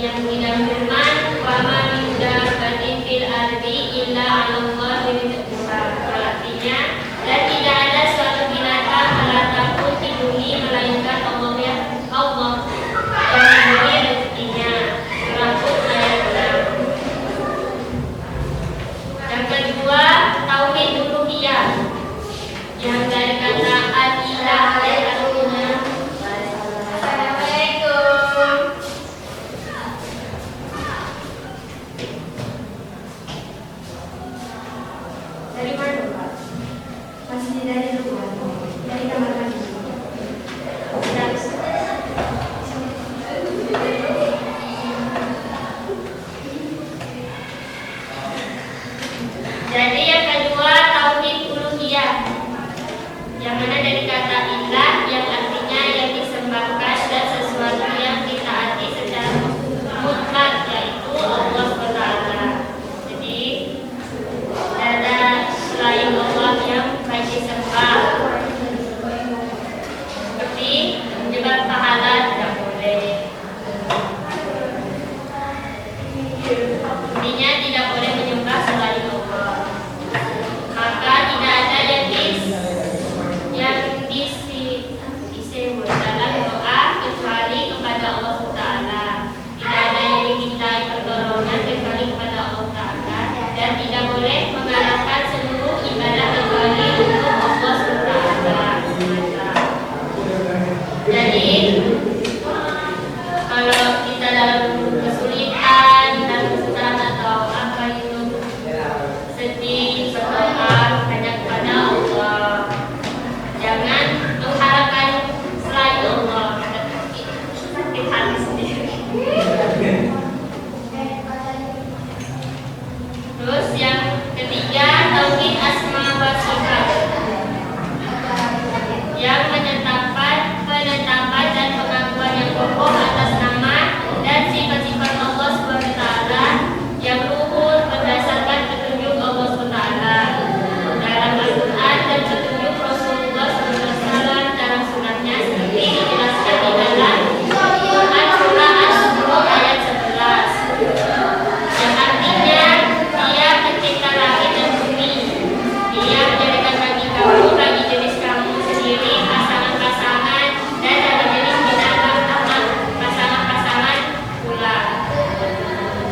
yang tidak firman wa ma min dabbatin fil ardi illa 'alallahi rizquha. Artinya, dan tidak ada suatu binatang ataupun di bumi melainkan Allah yang memberi rezekinya. Surah ayat 6. Yang kedua, tauhid uluhiyah yang dari kata al-ilah yang artinya Assalamualaikum. Dari mana, Pak? Masih dari luar, dari kamar mandi. Jadi yang kedua tauhid uluhiyah yang mana dari kata ilah yang artinya yang disembahkan dan sesuatu yang ditaati secara mutlak yaitu Allah SWT. Jadi ada selain Allah yang baik disembah, seperti menyembah pahala tidak boleh. Intinya tidak boleh menyembah selain Allah. Maka tidak ada yang disebut dalam doa kecuali kepada Allah Taala. Tidak ada yang dimintai pertolongan kecuali kepada Allah Taala, dan tidak boleh mengarahkan seluruh ibadah kecuali untuk Allah Taala. Jadi kalau kita dalam kesulitan, dalam kesulitan atau apa itu sedih, berdoa hanya kepada Allah. Jangan mengharapkan selain Allah, sakit hati sendiri. Terus yang ketiga, tauhid asma wa sifat yang penetapan dan pengakuan yang kokoh atas nama dan sifat-sifat Allah SWT yang luhur berdasarkan petunjuk Allah SWT dalam Al-Quran dan petunjuk Rasulullah SAW dalam sunatnya seperti dijelaskan di dalam Quran surah Asy-Syura ayat 11 yang artinya Dia pencipta langit dan bumi. Dia menjadikan bagi jenis kamu sendiri pasangan-pasangan dan dari jenis binatang pasangan-pasangan pula.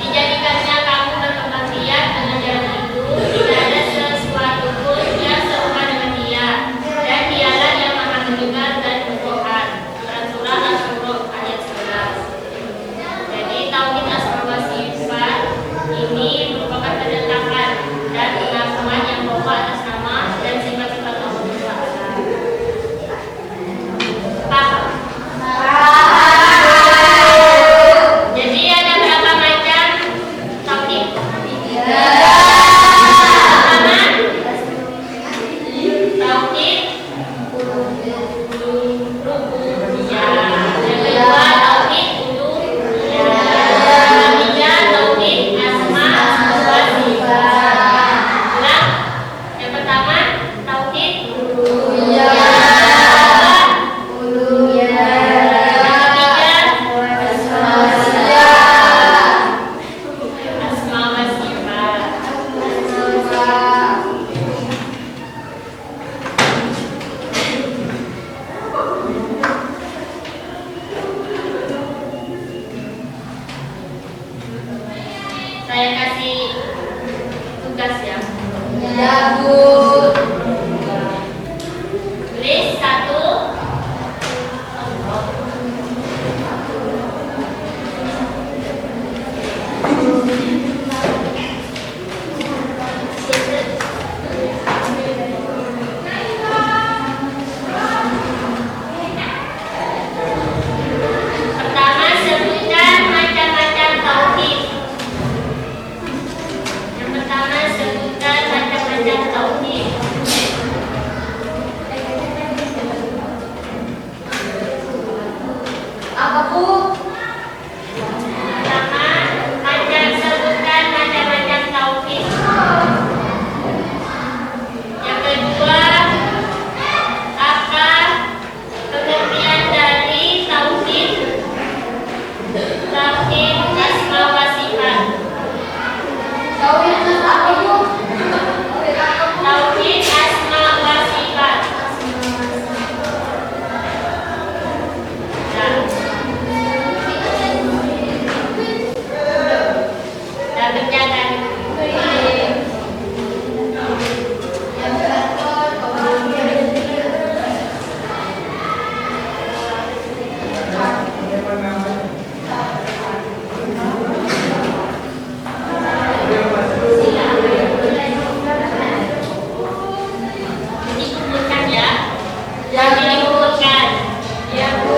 Dijadikannya kamu berkembang biak dengan jalan itu, tidak ada sesuatu pun yang serupa dengan Dia, dan Dialah yang Maha mendengar dan berkohan. Quran surah Asy-Syura ayat 11. Jadi tauhid asma wa sifat ini merupakan penetapan dan pengakuan yang kokoh atas nama dan sifat-sifat Allah Taala. Paham? Jadi ada berapa macam tauhid? Pertama, tauhid rububiyah. Yang kedua, tauhid uluhiyah. Yang ketiga, tauhid asma wa sifat. Ulang. Yang pertama, tauhid uluhiyah. Asma wa sifat. Saya kasih tugas ya. Ya, Bu. Tulis satu. Pertama, sebutkan macam-macam tauhid. Yang pertama, sebutkan macam-macam tauhid. Apa, Bu? Pertama, sebutkan macam-macam tauhid. Yang kedua, apa pengertian dari tauhid? Tauhid Tauhid asma wa sifat. Nah, kerjakan. Dikumpulkan ya. Yang dikumpulkan. Ya, Bu.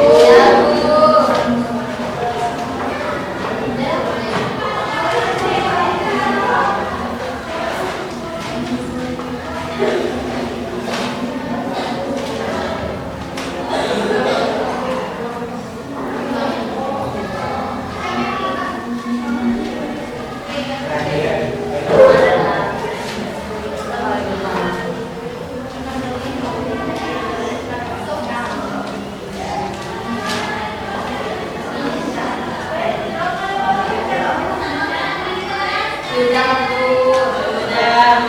Sudah kumpulkan.